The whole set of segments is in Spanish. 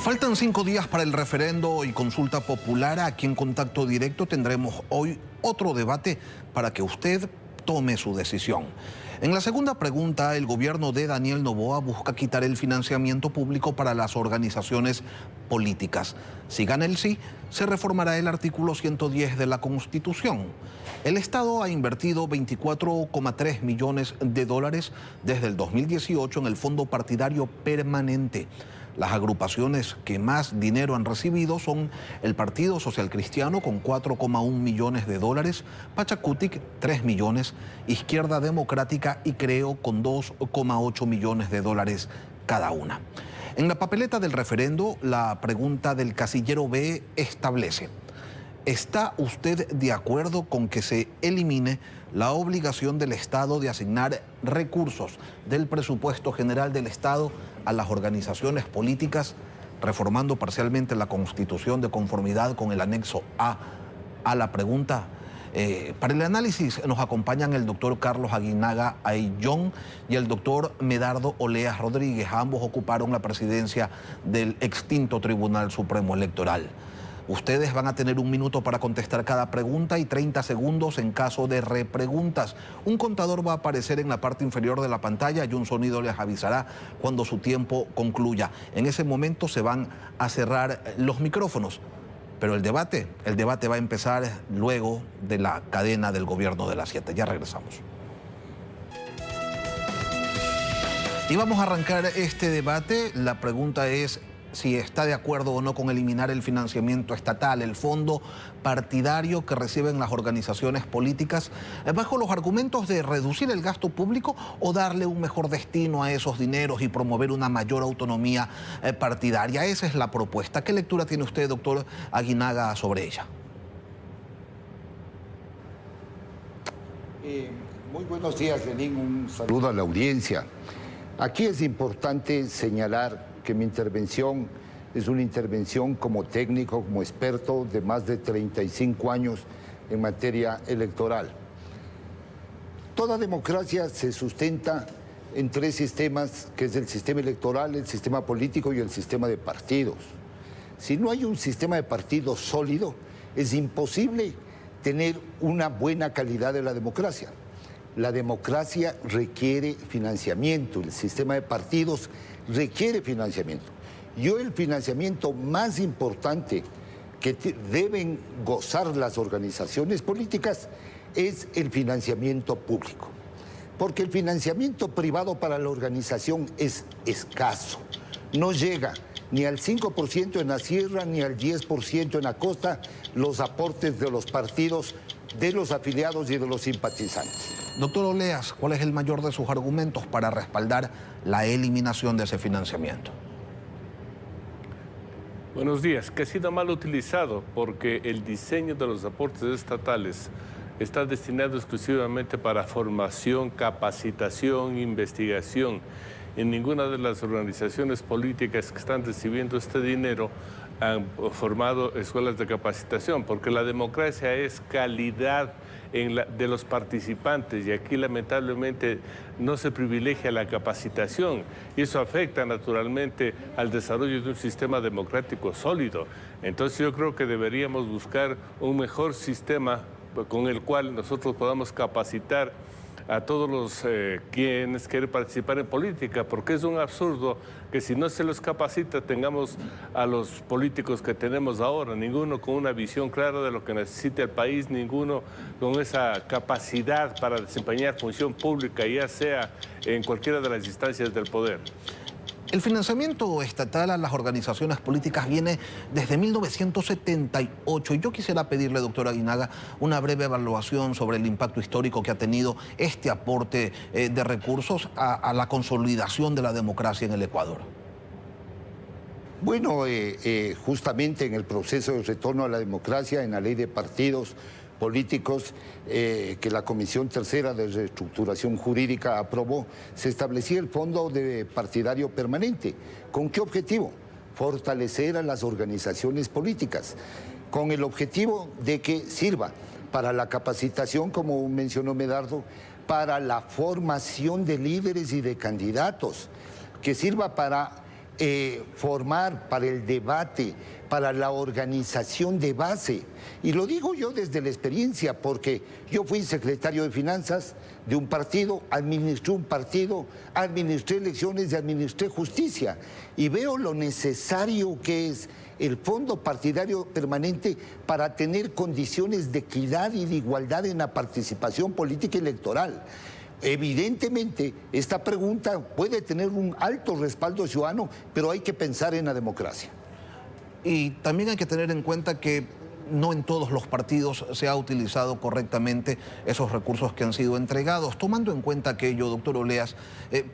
Faltan 5 días para el referendo y consulta popular. Aquí en Contacto Directo tendremos hoy otro debate para que usted tome su decisión. En la segunda pregunta, el gobierno de Daniel Noboa busca quitar el financiamiento público para las organizaciones políticas. Si gana el sí, se reformará el artículo 110 de la Constitución. El Estado ha invertido 24,3 millones de dólares desde el 2018 en el Fondo Partidario Permanente. Las agrupaciones que más dinero han recibido son el Partido Social Cristiano con 4,1 millones de dólares, Pachacutic 3 millones, Izquierda Democrática y Creo con 2,8 millones de dólares cada una. En la papeleta del referendo, la pregunta del casillero B establece: ¿está usted de acuerdo con que se elimine la obligación del Estado de asignar recursos del presupuesto general del Estado a las organizaciones políticas, reformando parcialmente la Constitución de conformidad con el anexo A la pregunta? Para el análisis nos acompañan el doctor Carlos Aguinaga Ayllón y el doctor Medardo Oleas Rodríguez. Ambos ocuparon la presidencia del extinto Tribunal Supremo Electoral. Ustedes van a tener 1 minuto para contestar cada pregunta y 30 segundos en caso de repreguntas. Un contador va a aparecer en la parte inferior de la pantalla y un sonido les avisará cuando su tiempo concluya. En ese momento se van a cerrar los micrófonos. Pero el debate va a empezar luego de la cadena del gobierno de las 7. Ya regresamos. Y vamos a arrancar este debate. La pregunta es si está de acuerdo o no con eliminar el financiamiento estatal, el fondo partidario que reciben las organizaciones políticas, bajo los argumentos de reducir el gasto público o darle un mejor destino a esos dineros y promover una mayor autonomía partidaria. Esa es la propuesta. ¿Qué lectura tiene usted, doctor Aguinaga, sobre ella? Muy buenos días, Lenín. Un saludo a la audiencia. Aquí es importante señalar que mi intervención es una intervención como técnico, como experto de más de 35 años en materia electoral. Toda democracia se sustenta en 3 sistemas, que es el sistema electoral, el sistema político y el sistema de partidos. Si no hay un sistema de partidos sólido, es imposible tener una buena calidad de la democracia. La democracia requiere financiamiento, el sistema de partidos requiere financiamiento. El financiamiento más importante que deben gozar las organizaciones políticas es el financiamiento público, porque el financiamiento privado para la organización es escaso, no llega ni al 5% en la sierra ni al 10% en la costa los aportes de los partidos, de los afiliados y de los simpatizantes. Doctor Oleas, ¿cuál es el mayor de sus argumentos para respaldar la eliminación de ese financiamiento? Buenos días. Que ha sido mal utilizado porque el diseño de los aportes estatales está destinado exclusivamente para formación, capacitación, investigación. En ninguna de las organizaciones políticas que están recibiendo este dinero han formado escuelas de capacitación, porque la democracia es calidad de los participantes y aquí lamentablemente no se privilegia la capacitación y eso afecta naturalmente al desarrollo de un sistema democrático sólido. Entonces yo creo que deberíamos buscar un mejor sistema con el cual nosotros podamos capacitar a todos los quienes quieren participar en política, porque es un absurdo que si no se los capacita tengamos a los políticos que tenemos ahora, ninguno con una visión clara de lo que necesita el país, ninguno con esa capacidad para desempeñar función pública, ya sea en cualquiera de las instancias del poder. El financiamiento estatal a las organizaciones políticas viene desde 1978 y yo quisiera pedirle, doctor Aguinaga, una breve evaluación sobre el impacto histórico que ha tenido este aporte de recursos a la consolidación de la democracia en el Ecuador. Bueno, justamente en el proceso de retorno a la democracia, en la ley de partidos políticos que la Comisión Tercera de Reestructuración Jurídica aprobó, se establecía el Fondo Partidario Permanente. ¿Con qué objetivo? Fortalecer a las organizaciones políticas, con el objetivo de que sirva para la capacitación, como mencionó Medardo, para la formación de líderes y de candidatos, que sirva para formar para el debate, para la organización de base. Y lo digo yo desde la experiencia, porque yo fui secretario de Finanzas de un partido, administré un partido, administré elecciones y administré justicia. Y veo lo necesario que es el fondo partidario permanente para tener condiciones de equidad y de igualdad en la participación política electoral. Evidentemente, esta pregunta puede tener un alto respaldo ciudadano, pero hay que pensar en la democracia. Y también hay que tener en cuenta que no en todos los partidos se ha utilizado correctamente esos recursos que han sido entregados. Tomando en cuenta aquello, doctor Oleas,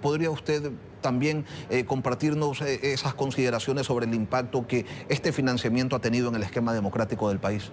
¿podría usted también compartirnos esas consideraciones sobre el impacto que este financiamiento ha tenido en el esquema democrático del país?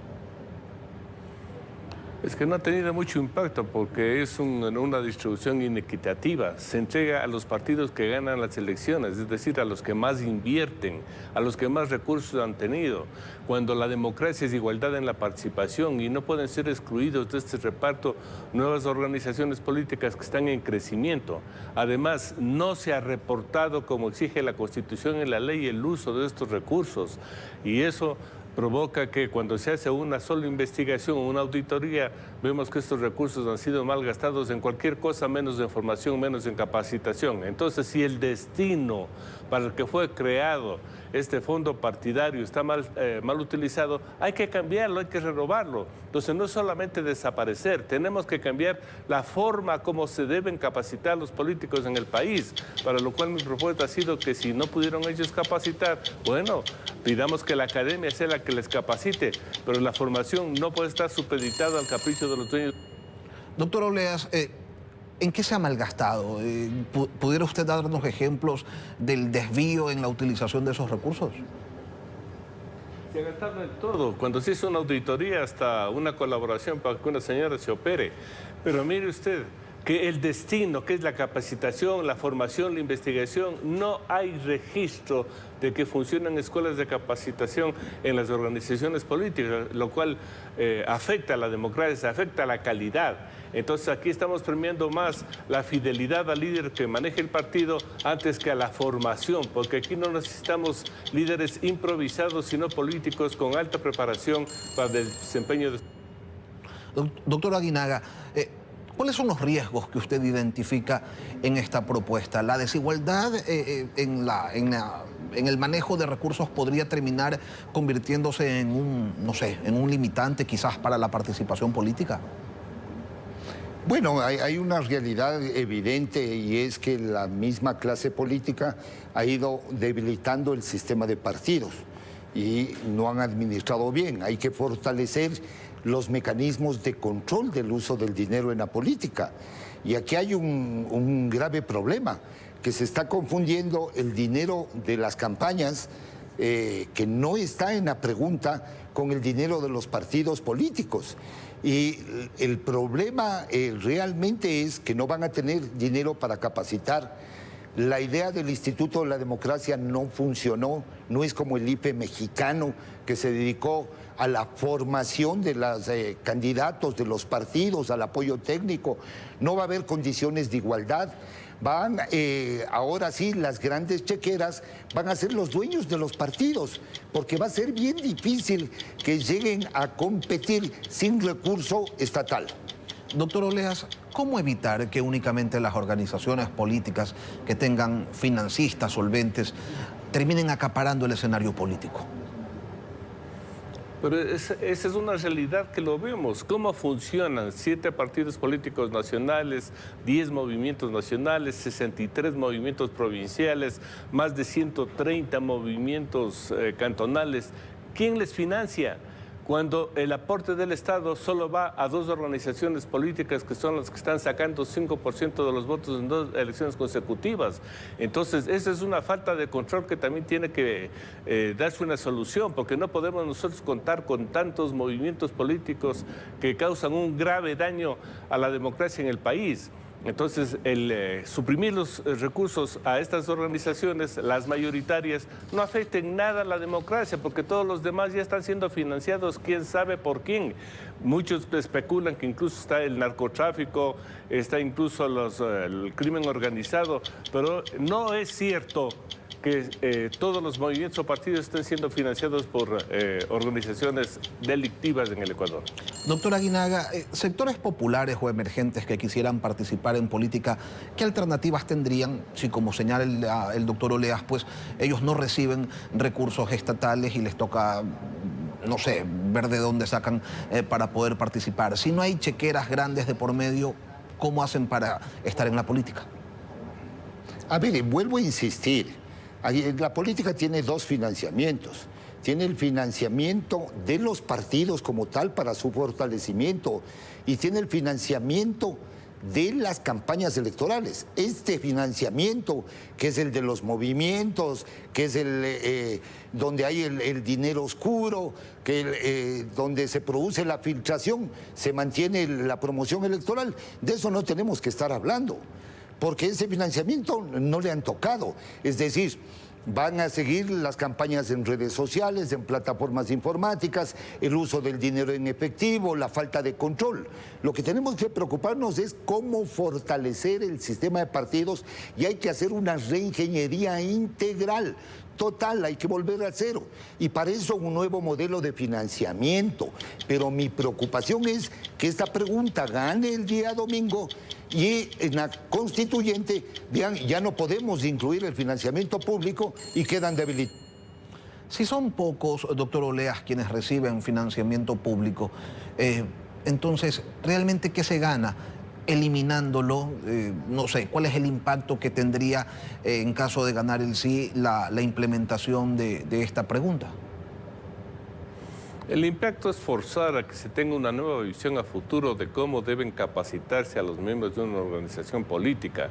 Es que no ha tenido mucho impacto porque es una distribución inequitativa. Se entrega a los partidos que ganan las elecciones, es decir, a los que más invierten, a los que más recursos han tenido. Cuando la democracia es igualdad en la participación y no pueden ser excluidos de este reparto nuevas organizaciones políticas que están en crecimiento. Además, no se ha reportado, como exige la Constitución y la ley, el uso de estos recursos. Y eso provoca que cuando se hace una sola investigación o una auditoría, vemos que estos recursos han sido mal gastados en cualquier cosa, menos en formación, menos en capacitación. Entonces, si el destino para el que fue creado este fondo partidario está mal utilizado, hay que cambiarlo, hay que renovarlo. Entonces, no es solamente desaparecer, tenemos que cambiar la forma como se deben capacitar los políticos en el país, para lo cual mi propuesta ha sido que si no pudieron ellos capacitar, bueno, pidamos que la academia sea la que les capacite, pero la formación no puede estar supeditada al capricho de los dueños. Doctor Oleas, ¿en qué se ha malgastado? ¿Pudiera usted darnos ejemplos del desvío en la utilización de esos recursos? Se ha gastado en todo. Cuando se hizo una auditoría, hasta una colaboración para que una señora se opere. Pero mire usted, que el destino, que es la capacitación, la formación, la investigación, no hay registro de que funcionan escuelas de capacitación en las organizaciones políticas, lo cual afecta a la democracia, afecta a la calidad. Entonces aquí estamos premiando más la fidelidad al líder que maneja el partido antes que a la formación, porque aquí no necesitamos líderes improvisados, sino políticos con alta preparación para el desempeño de... Doctor Aguinaga, ¿cuáles son los riesgos que usted identifica en esta propuesta? ¿La desigualdad en el manejo de recursos podría terminar convirtiéndose en un limitante quizás para la participación política? Bueno, hay una realidad evidente y es que la misma clase política ha ido debilitando el sistema de partidos y no han administrado bien. Hay que fortalecer los mecanismos de control del uso del dinero en la política. Y aquí hay un grave problema, que se está confundiendo el dinero de las campañas, que no está en la pregunta, con el dinero de los partidos políticos. Y el problema realmente es que no van a tener dinero para capacitar. La idea del Instituto de la Democracia no funcionó, no es como el IFE mexicano que se dedicó a la formación de los candidatos de los partidos, al apoyo técnico. No va a haber condiciones de igualdad. Van, ahora sí, las grandes chequeras van a ser los dueños de los partidos, porque va a ser bien difícil que lleguen a competir sin recurso estatal. Doctor Oleas, ¿cómo evitar que únicamente las organizaciones políticas que tengan financistas solventes terminen acaparando el escenario político? Pero esa es una realidad que lo vemos. ¿Cómo funcionan 7 partidos políticos nacionales, 10 movimientos nacionales, 63 movimientos provinciales, más de 130 movimientos cantonales? ¿Quién les financia? Cuando el aporte del Estado solo va a 2 organizaciones políticas que son las que están sacando 5% de los votos en 2 elecciones consecutivas. Entonces, esa es una falta de control que también tiene que darse una solución, porque no podemos nosotros contar con tantos movimientos políticos que causan un grave daño a la democracia en el país. Entonces, el suprimir los recursos a estas organizaciones, las mayoritarias, no afecta en nada a la democracia, porque todos los demás ya están siendo financiados, quién sabe por quién. Muchos especulan que incluso está el narcotráfico, está incluso el crimen organizado, pero no es cierto que todos los movimientos o partidos estén siendo financiados por organizaciones delictivas en el Ecuador. Doctor Aguinaga, sectores populares o emergentes que quisieran participar en política, ¿qué alternativas tendrían si, como señala el doctor Oleas, pues ellos no reciben recursos estatales y les toca, no sé, ver de dónde sacan para poder participar? Si no hay chequeras grandes de por medio, ¿cómo hacen para estar en la política? A ver, vuelvo a insistir. La política tiene dos financiamientos. Tiene el financiamiento de los partidos como tal para su fortalecimiento y tiene el financiamiento de las campañas electorales. Este financiamiento, que es el de los movimientos, que es el donde hay el dinero oscuro, donde se produce la filtración, se mantiene la promoción electoral. De eso no tenemos que estar hablando, porque ese financiamiento no le han tocado. Es decir, van a seguir las campañas en redes sociales, en plataformas informáticas, el uso del dinero en efectivo, la falta de control. Lo que tenemos que preocuparnos es cómo fortalecer el sistema de partidos y hay que hacer una reingeniería integral. Total, hay que volver a cero. Y para eso un nuevo modelo de financiamiento. Pero mi preocupación es que esta pregunta gane el día domingo y en la constituyente vean, ya no podemos incluir el financiamiento público y quedan debilitados. Si son pocos, doctor Oleas, quienes reciben financiamiento público, entonces, ¿realmente qué se gana eliminándolo? No sé, ¿cuál es el impacto que tendría en caso de ganar el sí la implementación de esta pregunta? El impacto es forzar a que se tenga una nueva visión a futuro de cómo deben capacitarse a los miembros de una organización política.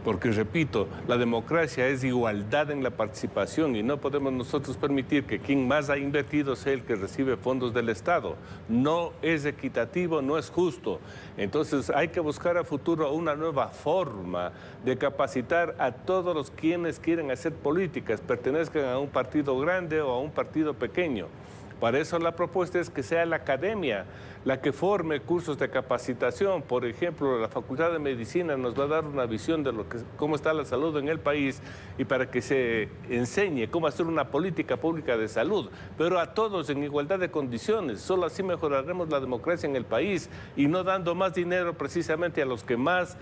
Porque, repito, la democracia es igualdad en la participación y no podemos nosotros permitir que quien más ha invertido sea el que recibe fondos del Estado. No es equitativo, no es justo. Entonces hay que buscar a futuro una nueva forma de capacitar a todos los quienes quieren hacer políticas, pertenezcan a un partido grande o a un partido pequeño. Para eso la propuesta es que sea la academia la que forme cursos de capacitación. Por ejemplo, la Facultad de Medicina nos va a dar una visión de cómo está la salud en el país y para que se enseñe cómo hacer una política pública de salud, pero a todos en igualdad de condiciones. Solo así mejoraremos la democracia en el país y no dando más dinero precisamente a los que más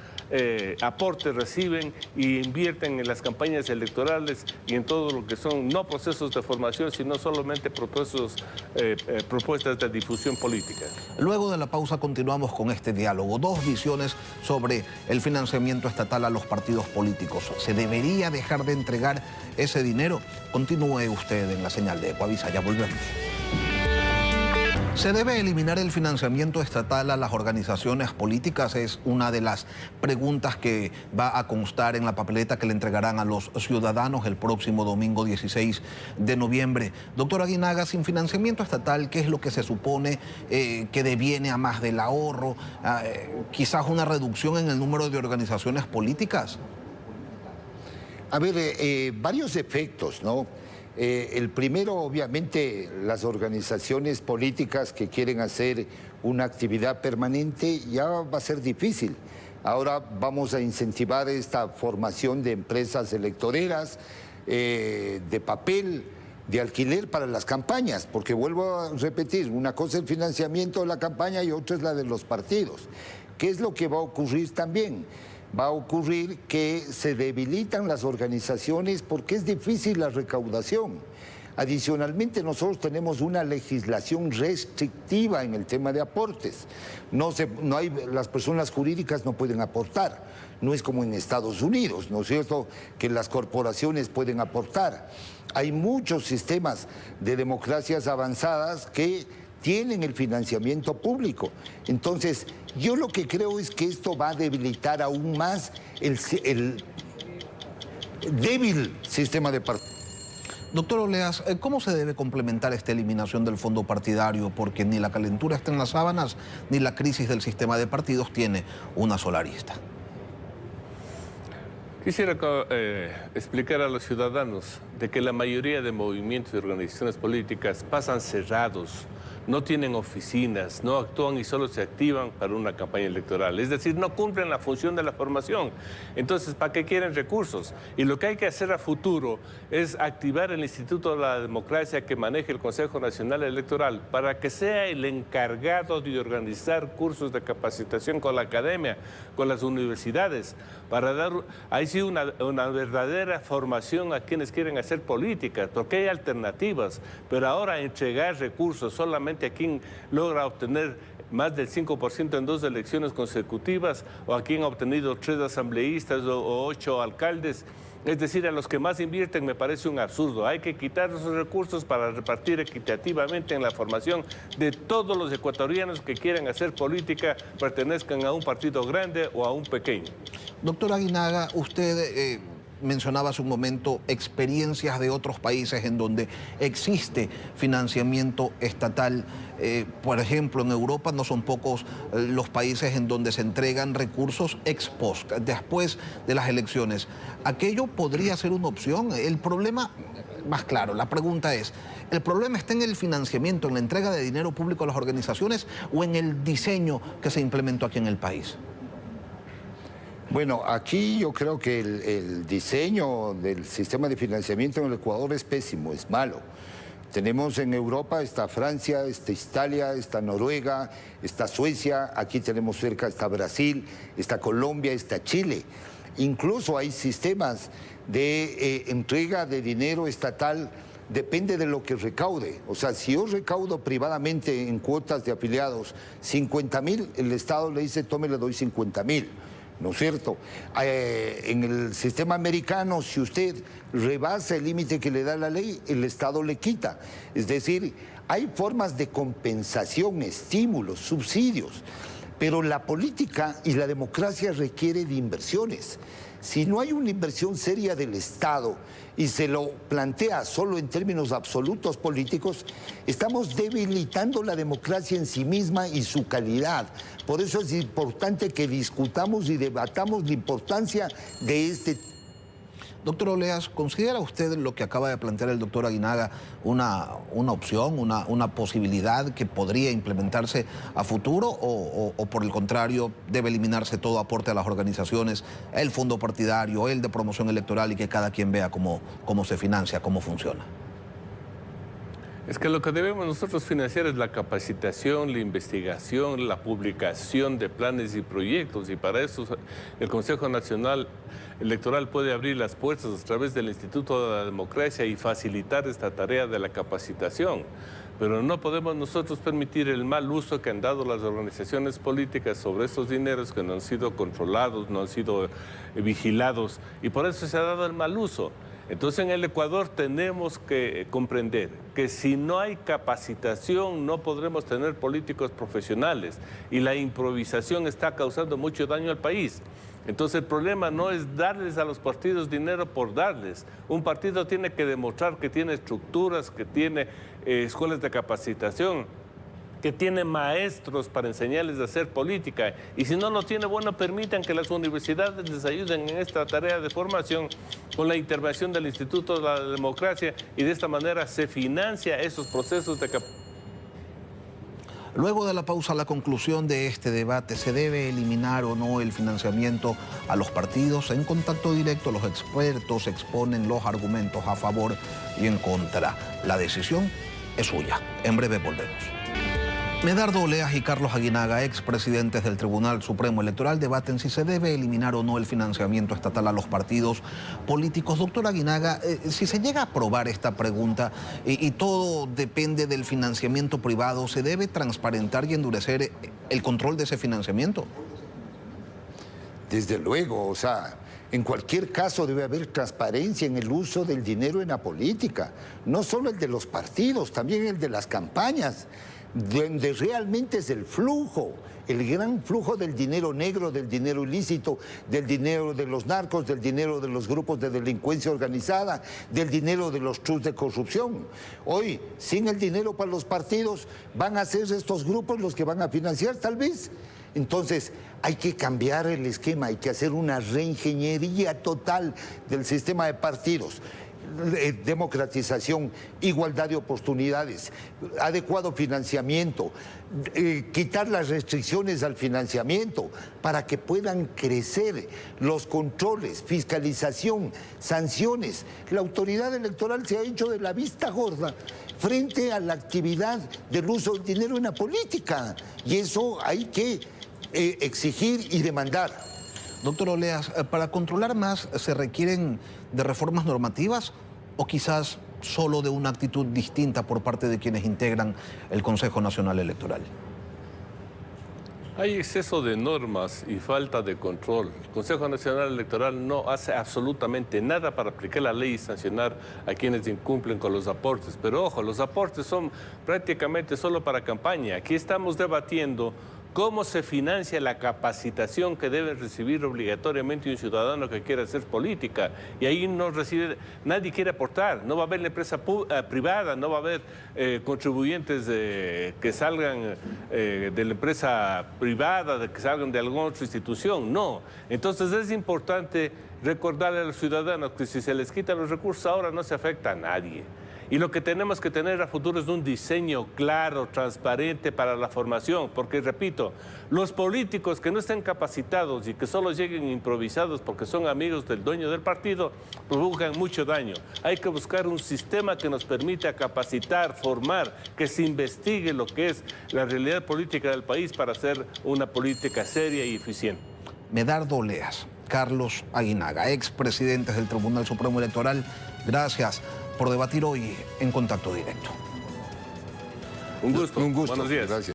aportes reciben y invierten en las campañas electorales y en todo lo que son no procesos de formación, sino solamente propuestas de difusión política. Luego de la pausa continuamos con este diálogo. Dos visiones sobre el financiamiento estatal a los partidos políticos. ¿Se debería dejar de entregar ese dinero? Continúe usted en la señal de Ecuavisa, ya volvemos. ¿Se debe eliminar el financiamiento estatal a las organizaciones políticas? Es una de las preguntas que va a constar en la papeleta que le entregarán a los ciudadanos el próximo domingo 16 de noviembre. Doctor Aguinaga, sin financiamiento estatal, ¿qué es lo que se supone que deviene a más del ahorro? ¿Quizás una reducción en el número de organizaciones políticas? A ver, varios efectos, ¿no? El primero, obviamente, las organizaciones políticas que quieren hacer una actividad permanente ya va a ser difícil. Ahora vamos a incentivar esta formación de empresas electoreras, de papel, de alquiler para las campañas, porque vuelvo a repetir, una cosa es el financiamiento de la campaña y otra es la de los partidos. ¿Qué es lo que va a ocurrir también? Va a ocurrir que se debilitan las organizaciones porque es difícil la recaudación. Adicionalmente, nosotros tenemos una legislación restrictiva en el tema de aportes. Las personas jurídicas no pueden aportar. No es como en Estados Unidos, ¿no es cierto?, que las corporaciones pueden aportar. Hay muchos sistemas de democracias avanzadas que tienen el financiamiento público. Entonces, yo lo que creo es que esto va a debilitar aún más el débil sistema de partidos. Doctor Oleas, ¿cómo se debe complementar esta eliminación del fondo partidario? Porque ni la calentura está en las sábanas, ni la crisis del sistema de partidos tiene una sola arista. Quisiera explicar a los ciudadanos de que la mayoría de movimientos y organizaciones políticas pasan cerrados. no tienen oficinas, no actúan y solo se activan para una campaña electoral. Es decir, no cumplen la función de la formación. Entonces, ¿para qué quieren recursos? Y lo que hay que hacer a futuro es activar el Instituto de la Democracia que maneje el Consejo Nacional Electoral para que sea el encargado de organizar cursos de capacitación con la academia, con las universidades, para dar ahí sí una verdadera formación a quienes quieren hacer política, porque hay alternativas, pero ahora entregar recursos solamente a quien logra obtener más del 5% en 2 elecciones consecutivas, o a quien ha obtenido 3 asambleístas o 8 alcaldes, es decir, a los que más invierten, me parece un absurdo. Hay que quitar esos recursos para repartir equitativamente en la formación de todos los ecuatorianos que quieran hacer política, pertenezcan a un partido grande o a un pequeño. Doctor Aguinaga, usted mencionaba hace un momento experiencias de otros países en donde existe financiamiento estatal. Por ejemplo, en Europa no son pocos los países en donde se entregan recursos ex post, después de las elecciones. ¿Aquello podría ser una opción? El problema, más claro, la pregunta es, ¿el problema está en el financiamiento, en la entrega de dinero público a las organizaciones o en el diseño que se implementó aquí en el país? Bueno, aquí yo creo que el diseño del sistema de financiamiento en el Ecuador es pésimo, es malo. Tenemos en Europa, está Francia, está Italia, está Noruega, está Suecia, aquí tenemos cerca, está Brasil, está Colombia, está Chile. Incluso hay sistemas de entrega de dinero estatal, depende de lo que recaude. O sea, si yo recaudo privadamente en cuotas de afiliados 50.000, el Estado le dice, tome, le doy 50.000. ¿No es cierto? En el sistema americano, si usted rebasa el límite que le da la ley, el Estado le quita. Es decir, hay formas de compensación, estímulos, subsidios, pero la política y la democracia requiere de inversiones. Si no hay una inversión seria del Estado y se lo plantea solo en términos absolutos políticos, estamos debilitando la democracia en sí misma y su calidad. Por eso es importante que discutamos y debatamos la importancia de este tema. Doctor Oleas, ¿considera usted lo que acaba de plantear el doctor Aguinaga una opción, una posibilidad que podría implementarse a futuro o por el contrario debe eliminarse todo aporte a las organizaciones, el fondo partidario, el de promoción electoral y que cada quien vea cómo se financia, cómo funciona? Es que lo que debemos nosotros financiar es la capacitación, la investigación, la publicación de planes y proyectos, y para eso el Consejo Nacional Electoral puede abrir las puertas a través del Instituto de la Democracia y facilitar esta tarea de la capacitación. Pero no podemos nosotros permitir el mal uso que han dado las organizaciones políticas sobre estos dineros que no han sido controlados, no han sido vigilados, y por eso se ha dado el mal uso. Entonces en el Ecuador tenemos que comprender que si no hay capacitación no podremos tener políticos profesionales, y la improvisación está causando mucho daño al país. Entonces el problema no es darles a los partidos dinero por darles. Un partido tiene que demostrar que tiene estructuras, que tiene escuelas de capacitación, que tiene maestros para enseñarles a hacer política. Y si no lo tiene, bueno, permitan que las universidades les ayuden en esta tarea de formación con la intervención del Instituto de la Democracia, y de esta manera se financia esos procesos de capacitación. Luego de la pausa, la conclusión de este debate: ¿se debe eliminar o no el financiamiento a los partidos? En Contacto Directo, los expertos exponen los argumentos a favor y en contra. La decisión es suya. En breve volvemos. Medardo Oleas y Carlos Aguinaga, expresidentes del Tribunal Supremo Electoral, debaten si se debe eliminar o no el financiamiento estatal a los partidos políticos. Doctor Aguinaga, si se llega a aprobar esta pregunta y todo depende del financiamiento privado, ¿se debe transparentar y endurecer el control de ese financiamiento? Desde luego, o sea, en cualquier caso debe haber transparencia en el uso del dinero en la política. No solo el de los partidos, también el de las campañas, donde realmente es el flujo, el gran flujo del dinero negro, del dinero ilícito, del dinero de los narcos, del dinero de los grupos de delincuencia organizada, del dinero de los trust de corrupción. Hoy, sin el dinero para los partidos, van a ser estos grupos los que van a financiar, tal vez. Entonces, hay que cambiar el esquema, hay que hacer una reingeniería total del sistema de partidos. democratización, igualdad de oportunidades, adecuado financiamiento, quitar las restricciones al financiamiento para que puedan crecer los controles, fiscalización, sanciones. La autoridad electoral se ha hecho de la vista gorda frente a la actividad del uso del dinero en la política, y eso hay que exigir y demandar. Doctor Oleas, ¿para controlar más se requieren de reformas normativas o quizás solo de una actitud distinta por parte de quienes integran el Consejo Nacional Electoral? Hay exceso de normas y falta de control. El Consejo Nacional Electoral no hace absolutamente nada para aplicar la ley y sancionar a quienes incumplen con los aportes. Pero ojo, los aportes son prácticamente solo para campaña. Aquí estamos debatiendo cómo se financia la capacitación que debe recibir obligatoriamente un ciudadano que quiera hacer política. Y ahí no recibe, nadie quiere aportar. No va a haber la empresa privada, no va a haber contribuyentes que salgan de la empresa privada, que salgan de alguna otra institución. No. Entonces es importante recordarle a los ciudadanos que si se les quitan los recursos ahora no se afecta a nadie. Y lo que tenemos que tener a futuro es un diseño claro, transparente para la formación, porque repito, los políticos que no estén capacitados y que solo lleguen improvisados porque son amigos del dueño del partido, provocan mucho daño. Hay que buscar un sistema que nos permita capacitar, formar, que se investigue lo que es la realidad política del país para hacer una política seria y eficiente. Medardo Oleas, Carlos Aguinaga, expresidentes del Tribunal Supremo Electoral, gracias por debatir hoy en Contacto Directo. Un gusto. Un gusto. Buenos días. Gracias.